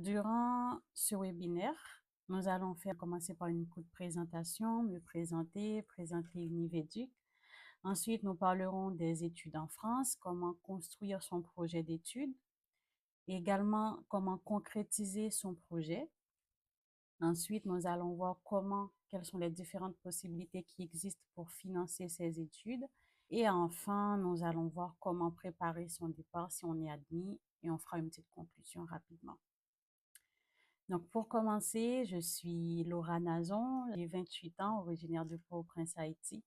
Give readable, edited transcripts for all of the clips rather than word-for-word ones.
Durant ce webinaire, nous allons commencer par une courte présentation, me présenter Univeduc. Ensuite, nous parlerons des études en France, comment construire son projet d'études, également comment concrétiser son projet. Ensuite, nous allons voir quelles sont les différentes possibilités qui existent pour financer ces études. Et enfin, nous allons voir comment préparer son départ si on est admis et on fera une petite conclusion rapidement. Donc, pour commencer, je suis Laura Nazon, j'ai 28 ans, originaire de Port-au-Prince, Haïti.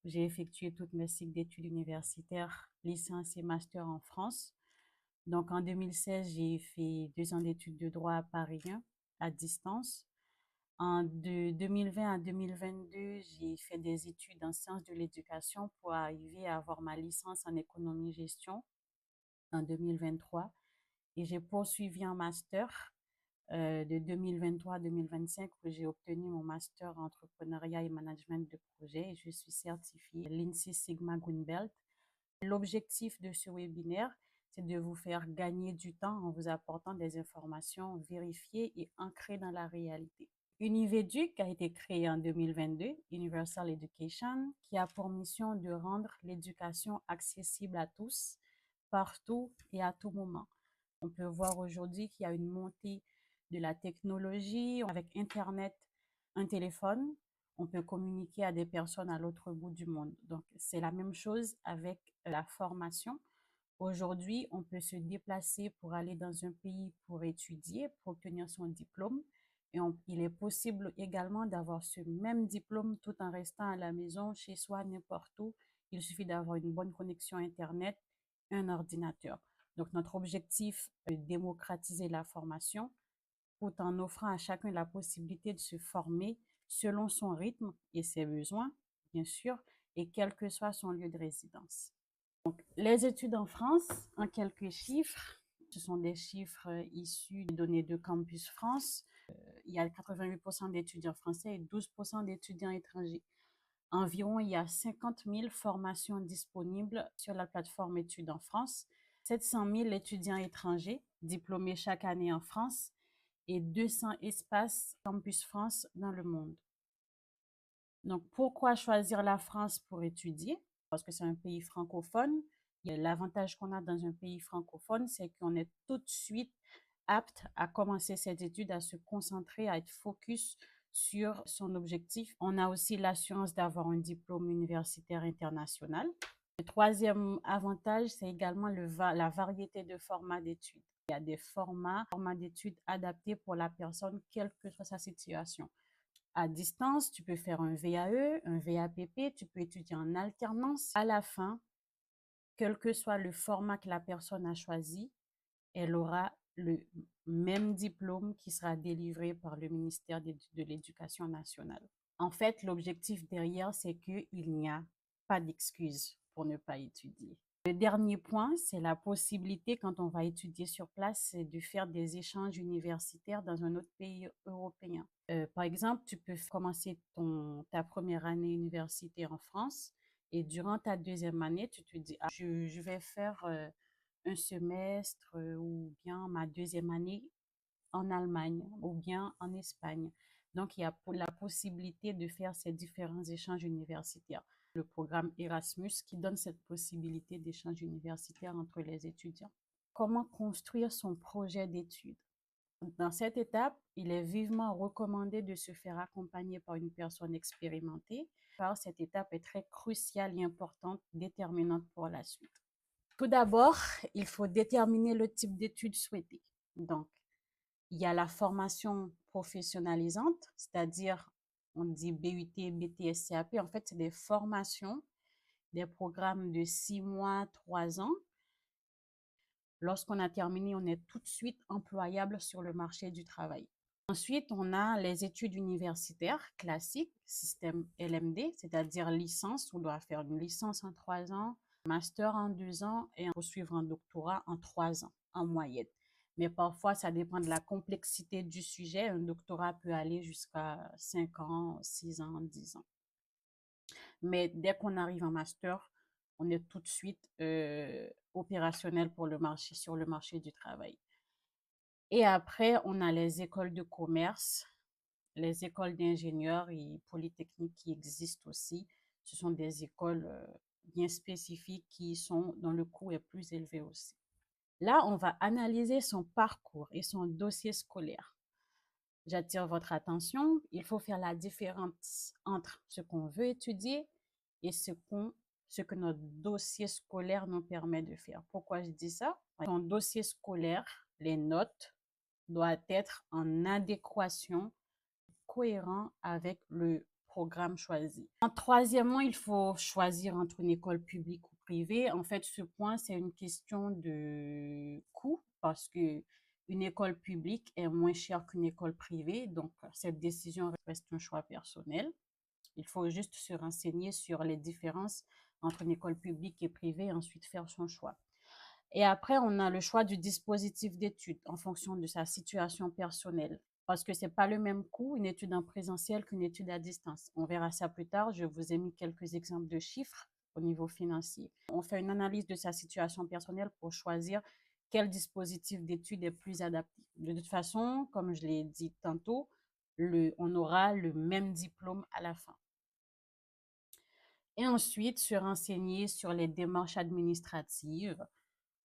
J'ai effectué toutes mes cycles d'études universitaires, licence et master en France. Donc, en 2016, j'ai fait 2 ans d'études de droit à Paris 1, à distance. De 2020 à 2022, j'ai fait des études en sciences de l'éducation pour arriver à avoir ma licence en économie-gestion en 2023. Et j'ai poursuivi un master de 2023 à 2025 où j'ai obtenu mon master en entrepreneuriat et management de projet et je suis certifiée Lean Six Sigma Green Belt. L'objectif de ce webinaire, c'est de vous faire gagner du temps en vous apportant des informations vérifiées et ancrées dans la réalité. Univeduc a été créé en 2022, Universal Education, qui a pour mission de rendre l'éducation accessible à tous, partout et à tout moment. On peut voir aujourd'hui qu'il y a une montée de la technologie. Avec Internet, un téléphone, on peut communiquer à des personnes à l'autre bout du monde. Donc, c'est la même chose avec la formation. Aujourd'hui, on peut se déplacer pour aller dans un pays pour étudier, pour obtenir son diplôme. Et il est possible également d'avoir ce même diplôme tout en restant à la maison, chez soi, n'importe où. Il suffit d'avoir une bonne connexion Internet, un ordinateur. Donc, notre objectif est de démocratiser la formation tout en offrant à chacun la possibilité de se former selon son rythme et ses besoins, bien sûr, et quel que soit son lieu de résidence. Donc, les études en France, en quelques chiffres, ce sont des chiffres issus des données de Campus France. Il y a 88% d'étudiants français et 12% d'étudiants étrangers. Environ, il y a 50 000 formations disponibles sur la plateforme Études en France, 700 000 étudiants étrangers diplômés chaque année en France et 200 espaces Campus France dans le monde. Donc, pourquoi choisir la France pour étudier? Parce que c'est un pays francophone. L'avantage qu'on a dans un pays francophone, c'est qu'on est tout de suite apte à commencer cette étude, à se concentrer, à être focus sur son objectif. On a aussi l'assurance d'avoir un diplôme universitaire international. Le troisième avantage, c'est également la variété de formats d'études. Il y a des formats d'études adaptés pour la personne, quelle que soit sa situation. À distance, tu peux faire un VAE, un VAPP, tu peux étudier en alternance. À la fin, quel que soit le format que la personne a choisi, elle aura le même diplôme qui sera délivré par le ministère de l'Éducation nationale. En fait, l'objectif derrière, c'est qu'il n'y a pas d'excuse pour ne pas étudier. Le dernier point, c'est la possibilité, quand on va étudier sur place, c'est de faire des échanges universitaires dans un autre pays européen. Par exemple, tu peux commencer ta première année universitaire en France et durant ta deuxième année, tu te dis, je vais faire un semestre ou bien ma deuxième année en Allemagne ou bien en Espagne. Donc, il y a la possibilité de faire ces différents échanges universitaires. Le programme Erasmus qui donne cette possibilité d'échange universitaire entre les étudiants. Comment construire son projet d'études? Dans cette étape, il est vivement recommandé de se faire accompagner par une personne expérimentée, car cette étape est très cruciale et importante, déterminante pour la suite. Tout d'abord, il faut déterminer le type d'études souhaitées. Donc, il y a la formation professionnalisante, c'est-à-dire, on dit BUT, BTS, CAP. En fait, c'est des formations, des programmes de 6 mois, 3 ans. Lorsqu'on a terminé, on est tout de suite employable sur le marché du travail. Ensuite, on a les études universitaires classiques, système LMD, c'est-à-dire licence. On doit faire une licence en 3 ans, master en 2 ans et poursuivre un doctorat en 3 ans en moyenne. Mais parfois, ça dépend de la complexité du sujet. Un doctorat peut aller jusqu'à 5 ans, 6 ans, 10 ans. Mais dès qu'on arrive en master, on est tout de suite opérationnel pour sur le marché du travail. Et après, on a les écoles de commerce, les écoles d'ingénieurs et polytechniques qui existent aussi. Ce sont des écoles bien spécifiques dont le coût est plus élevé aussi. Là, on va analyser son parcours et son dossier scolaire. J'attire votre attention, il faut faire la différence entre ce qu'on veut étudier et ce que notre dossier scolaire nous permet de faire. Pourquoi je dis ça? Ton dossier scolaire, les notes, doivent être en adéquation, cohérent avec le programme choisi. Troisièmement, il faut choisir entre une école publique ou privée. En fait, ce point, c'est une question de coût parce que une école publique est moins chère qu'une école privée. Donc, cette décision reste un choix personnel. Il faut juste se renseigner sur les différences entre une école publique et privée et ensuite faire son choix. Et après, on a le choix du dispositif d'étude en fonction de sa situation personnelle. Parce que ce n'est pas le même coût, une étude en présentiel qu'une étude à distance. On verra ça plus tard. Je vous ai mis quelques exemples de chiffres au niveau financier. On fait une analyse de sa situation personnelle pour choisir quel dispositif d'étude est plus adapté. De toute façon, comme je l'ai dit tantôt, on aura le même diplôme à la fin. Et ensuite, se renseigner sur les démarches administratives.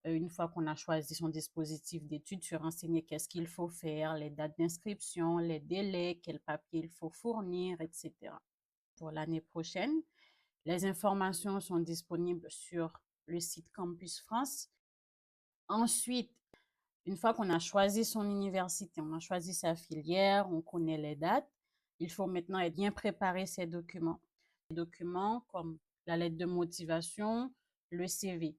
Une fois qu'on a choisi son dispositif d'étude, se renseigner qu'est-ce qu'il faut faire, les dates d'inscription, les délais, quels papiers il faut fournir, etc. Pour l'année prochaine, les informations sont disponibles sur le site Campus France. Ensuite, une fois qu'on a choisi son université, on a choisi sa filière, on connaît les dates, il faut maintenant bien préparer ses documents. Les documents comme la lettre de motivation, le CV.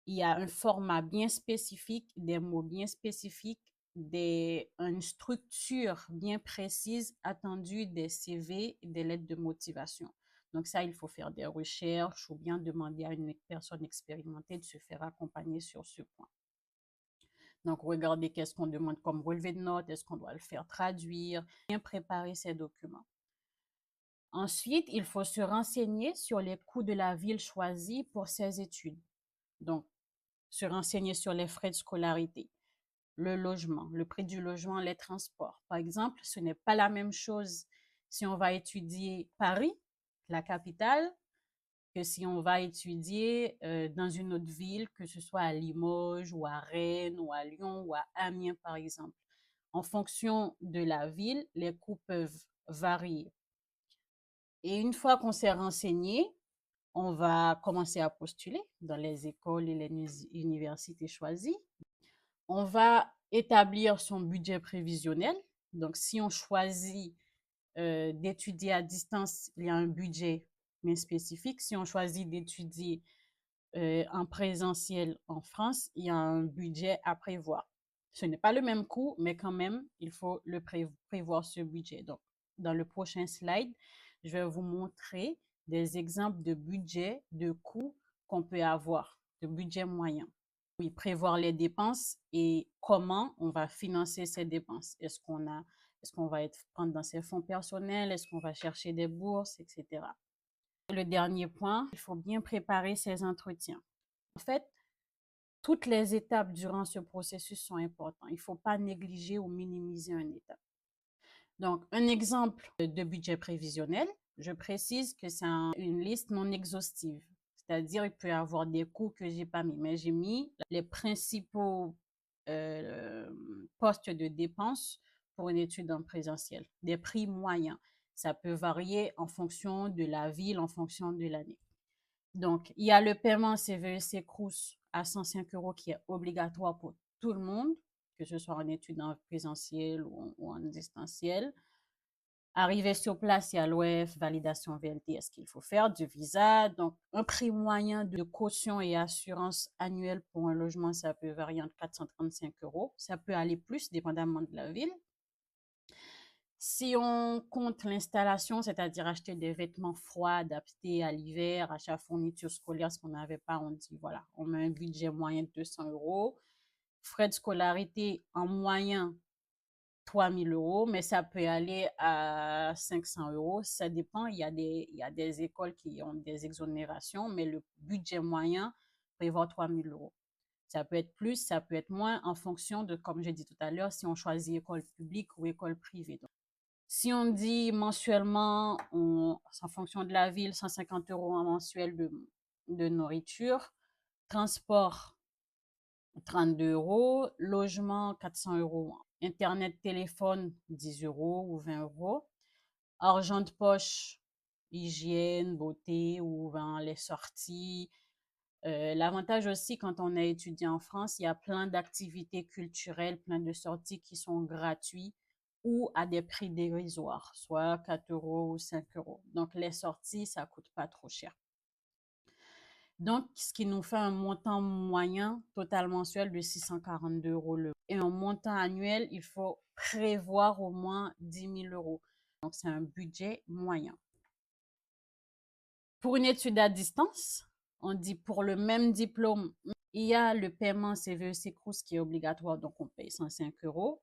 Il y a un format bien spécifique, des mots bien spécifiques, une structure bien précise attendue des CV et des lettres de motivation. Donc ça, il faut faire des recherches ou bien demander à une personne expérimentée de se faire accompagner sur ce point. Donc, regardez qu'est-ce qu'on demande comme relevé de notes, est-ce qu'on doit le faire traduire, bien préparer ces documents. Ensuite, il faut se renseigner sur les coûts de la ville choisie pour ses études. Donc, se renseigner sur les frais de scolarité, le logement, le prix du logement, les transports. Par exemple, ce n'est pas la même chose si on va étudier Paris, la capitale, que si on va étudier dans une autre ville, que ce soit à Limoges ou à Rennes ou à Lyon ou à Amiens, par exemple. En fonction de la ville, les coûts peuvent varier. Et une fois qu'on s'est renseigné, on va commencer à postuler dans les écoles et les universités choisies. On va établir son budget prévisionnel. Donc, si on choisit d'étudier à distance, il y a un budget bien spécifique. Si on choisit d'étudier en présentiel en France, il y a un budget à prévoir. Ce n'est pas le même coût, mais quand même, il faut prévoir ce budget. Donc, dans le prochain slide, je vais vous montrer des exemples de budget, de coûts qu'on peut avoir, de budget moyen. Oui, prévoir les dépenses et comment on va financer ces dépenses. Est-ce qu'on va prendre dans ses fonds personnels? Est-ce qu'on va chercher des bourses, etc. Le dernier point, il faut bien préparer ses entretiens. En fait, toutes les étapes durant ce processus sont importantes. Il ne faut pas négliger ou minimiser une étape. Donc, un exemple de budget prévisionnel, je précise que c'est une liste non exhaustive. C'est-à-dire, il peut y avoir des coûts que je n'ai pas mis, mais j'ai mis les principaux postes de dépenses pour une étude en présentiel, des prix moyens. Ça peut varier en fonction de la ville, en fonction de l'année. Donc, il y a le paiement CVEC CROUS à 105 € qui est obligatoire pour tout le monde, que ce soit en études en présentiel ou en distanciel. Arrivé sur place, il y a l'OF, validation VLT, est-ce qu'il faut faire du visa. Donc, un prix moyen de caution et assurance annuelle pour un logement, ça peut varier entre 435 €. Ça peut aller plus, dépendamment de la ville. Si on compte l'installation, c'est-à-dire acheter des vêtements froids adaptés à l'hiver, achat fourniture scolaire, ce qu'on n'avait pas, on dit voilà, on met un budget moyen de 200 €. Frais de scolarité en moyen 3000 €, mais ça peut aller à 500 €. Ça dépend, il y a des écoles qui ont des exonérations, mais le budget moyen prévoit 3000 €. Ça peut être plus, ça peut être moins en fonction de, comme j'ai dit tout à l'heure, si on choisit école publique ou école privée. Donc, si on dit mensuellement, en fonction de la ville, 150 euros en mensuel de nourriture, transport 32 euros, logement 400 euros, internet, téléphone 10 euros ou 20 euros, argent de poche, hygiène, beauté ou ben, les sorties. L'avantage aussi, quand on est étudiant en France, il y a plein d'activités culturelles, plein de sorties qui sont gratuites ou à des prix dérisoires, soit 4 euros ou 5 euros. Donc, les sorties, ça coûte pas trop cher. Donc, ce qui nous fait un montant moyen total mensuel de 642 euros le mois. Et un montant annuel, il faut prévoir au moins 10 000 euros. Donc, c'est un budget moyen. Pour une étude à distance, on dit pour le même diplôme, il y a le paiement CVEC-CROUS qui est obligatoire, donc on paye 105 euros.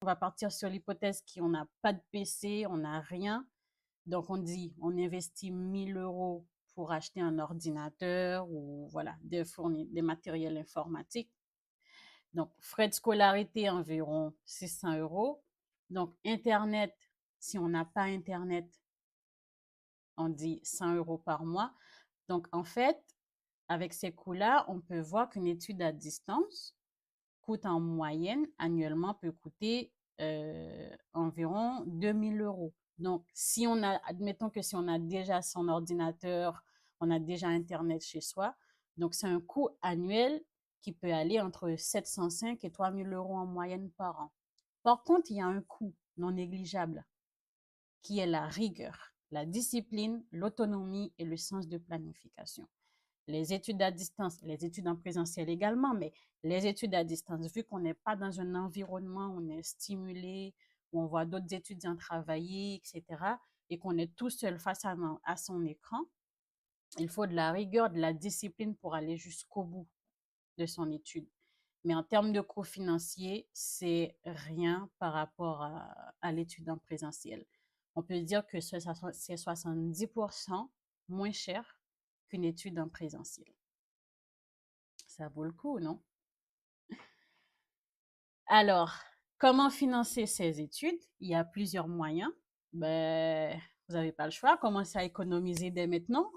On va partir sur l'hypothèse qu'on n'a pas de PC, on n'a rien. Donc on dit, on investit 1000 euros pour acheter un ordinateur ou voilà, des matériels informatiques. Donc frais de scolarité environ 600 euros. Donc Internet, si on n'a pas Internet, on dit 100 euros par mois. Donc en fait, avec ces coûts-là, on peut voir qu'une étude à distance coûte en moyenne, annuellement, peut coûter environ 2000 euros. Donc, si on a, admettons que si on a déjà son ordinateur, on a déjà Internet chez soi, donc c'est un coût annuel qui peut aller entre 705 et 3000 euros en moyenne par an. Par contre, il y a un coût non négligeable qui est la rigueur, la discipline, l'autonomie et le sens de planification. Les études à distance, les études en présentiel également, mais les études à distance, vu qu'on n'est pas dans un environnement où on est stimulé, où on voit d'autres étudiants travailler, etc., et qu'on est tout seul face à son écran, il faut de la rigueur, de la discipline pour aller jusqu'au bout de son étude. Mais en termes de coûts financiers, c'est rien par rapport à l'étude en présentiel. On peut dire que c'est 70% moins cher qu'une étude en présentiel. Ça vaut le coup, non? Alors, comment financer ces études? Il y a plusieurs moyens. Ben, vous n'avez pas le choix. Commencez à économiser dès maintenant,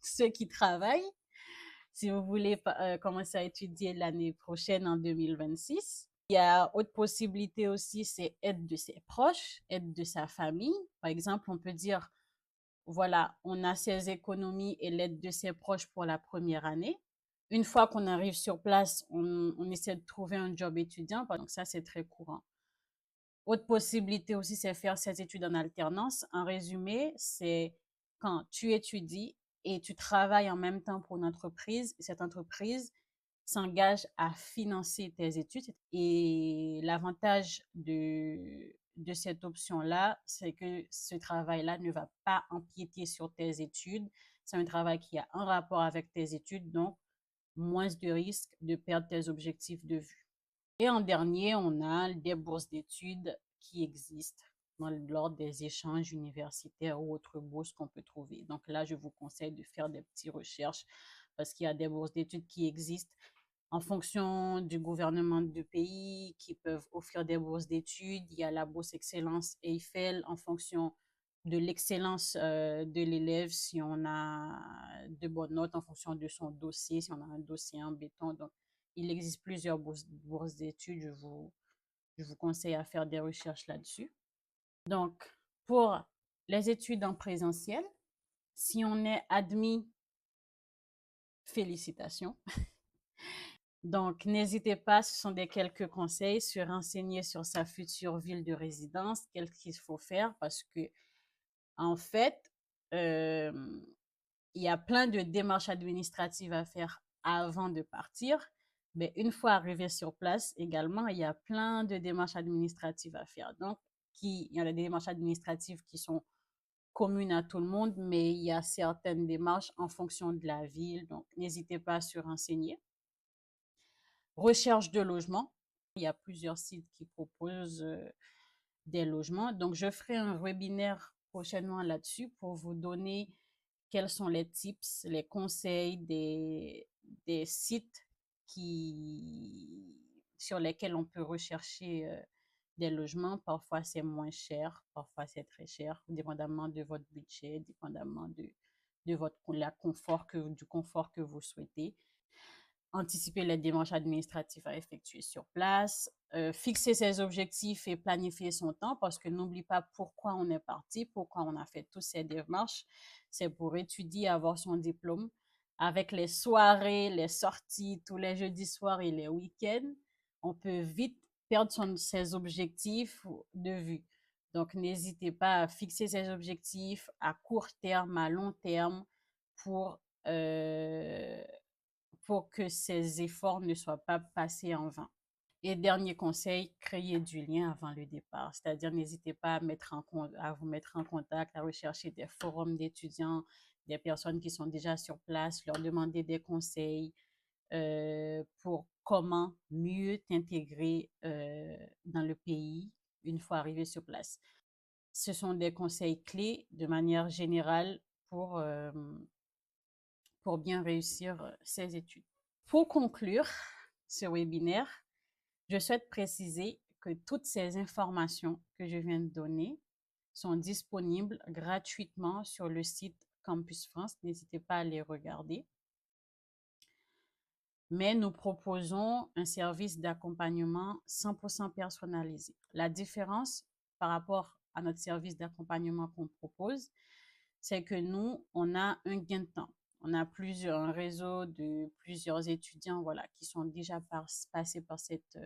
ceux qui travaillent. Si vous voulez commencer à étudier l'année prochaine en 2026. Il y a autre possibilité aussi, c'est aide de ses proches, aide de sa famille. Par exemple, on peut dire, voilà, on a ses économies et l'aide de ses proches pour la première année. Une fois qu'on arrive sur place, on essaie de trouver un job étudiant. Donc ça, c'est très courant. Autre possibilité aussi, c'est faire ses études en alternance. En résumé, c'est quand tu étudies et tu travailles en même temps pour une entreprise. Cette entreprise s'engage à financer tes études. Et l'avantage de cette option-là, c'est que ce travail-là ne va pas empiéter sur tes études. C'est un travail qui a un rapport avec tes études, donc moins de risques de perdre tes objectifs de vue. Et en dernier, on a des bourses d'études qui existent lors des échanges universitaires ou autres bourses qu'on peut trouver. Donc là, je vous conseille de faire des petites recherches parce qu'il y a des bourses d'études qui existent en fonction du gouvernement du pays qui peuvent offrir des bourses d'études. Il y a la bourse Excellence Eiffel en fonction de l'excellence de l'élève, si on a de bonnes notes en fonction de son dossier, si on a un dossier en béton. Donc, il existe plusieurs bourses d'études. Je vous conseille à faire des recherches là-dessus. Donc, pour les études en présentiel, si on est admis, félicitations. Donc, n'hésitez pas, ce sont des quelques conseils, se renseigner sur sa future ville de résidence, qu'est-ce qu'il faut faire, parce que, en fait, euh, il y a plein de démarches administratives à faire avant de partir, mais une fois arrivé sur place également, il y a plein de démarches administratives à faire. Donc, il y a des démarches administratives qui sont communes à tout le monde, mais il y a certaines démarches en fonction de la ville. Donc, n'hésitez pas à se renseigner. Recherche de logement. Il y a plusieurs sites qui proposent des logements. Donc, je ferai un webinaire prochainement là-dessus pour vous donner quels sont les tips, les conseils des sites sur lesquels on peut rechercher des logements. Parfois, c'est moins cher, parfois, c'est très cher, dépendamment de votre budget, dépendamment de du confort que vous souhaitez. Anticiper les démarches administratives à effectuer sur place, fixer ses objectifs et planifier son temps parce que n'oublie pas pourquoi on est parti, pourquoi on a fait toutes ces démarches. C'est pour étudier, avoir son diplôme. Avec les soirées, les sorties, tous les jeudis soirs et les week-ends, on peut vite perdre ses objectifs de vue. Donc, n'hésitez pas à fixer ses objectifs à court terme, à long terme pour que ces efforts ne soient pas passés en vain. Et dernier conseil, créer du lien avant le départ. C'est-à-dire, n'hésitez pas à vous mettre en contact, à rechercher des forums d'étudiants, des personnes qui sont déjà sur place, leur demander des conseils pour comment mieux t'intégrer dans le pays une fois arrivé sur place. Ce sont des conseils clés de manière générale pour bien réussir ses études. Pour conclure ce webinaire, je souhaite préciser que toutes ces informations que je viens de donner sont disponibles gratuitement sur le site Campus France. N'hésitez pas à les regarder. Mais nous proposons un service d'accompagnement 100% personnalisé. La différence par rapport à notre service d'accompagnement qu'on propose, c'est que nous, on a un gain de temps. On a un réseau de plusieurs étudiants voilà, qui sont déjà passés par cette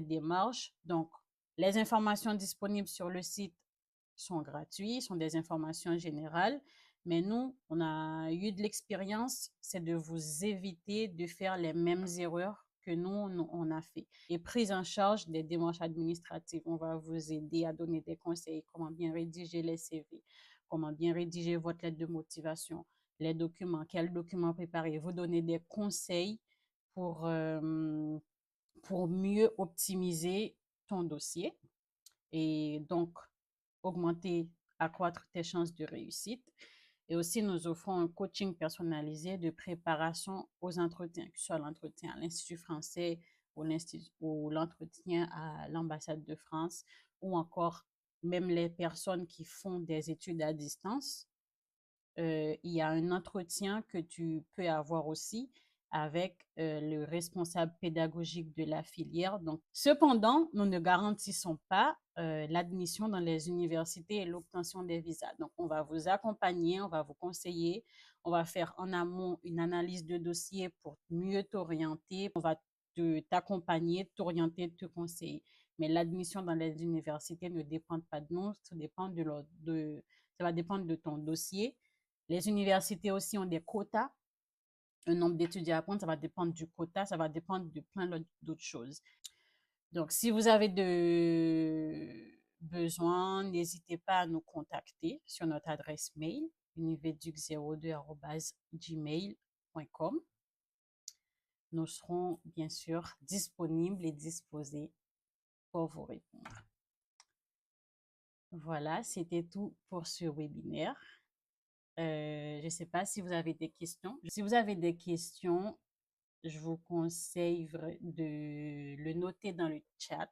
démarche. Donc, les informations disponibles sur le site sont gratuites, sont des informations générales. Mais nous, on a eu de l'expérience, c'est de vous éviter de faire les mêmes erreurs que nous, on a fait. Et prise en charge des démarches administratives, on va vous aider à donner des conseils, comment bien rédiger les CV, comment bien rédiger votre lettre de motivation, les documents, quels documents préparer, vous donner des conseils pour, pour mieux optimiser ton dossier et donc augmenter, accroître tes chances de réussite. Et aussi, nous offrons un coaching personnalisé de préparation aux entretiens, que ce soit l'entretien à l'Institut français ou l'entretien à l'ambassade de France, ou encore même les personnes qui font des études à distance. Il y a un entretien que tu peux avoir aussi avec le responsable pédagogique de la filière. Donc, cependant, nous ne garantissons pas l'admission dans les universités et l'obtention des visas. Donc, on va vous accompagner, on va vous conseiller, on va faire en amont une analyse de dossier pour mieux t'orienter, on va t'accompagner, t'orienter, te conseiller. Mais l'admission dans les universités ne dépend pas de nous, ça va dépendre de ton dossier. Les universités aussi ont des quotas, un nombre d'étudiants à prendre, ça va dépendre du quota, ça va dépendre de plein d'autres choses. Donc, si vous avez de besoin, n'hésitez pas à nous contacter sur notre adresse mail, univeduc02@gmail.com. Nous serons bien sûr disponibles et disposés pour vous répondre. Voilà, c'était tout pour ce webinaire. Je ne sais pas si vous avez des questions. Si vous avez des questions, je vous conseille de le noter dans le chat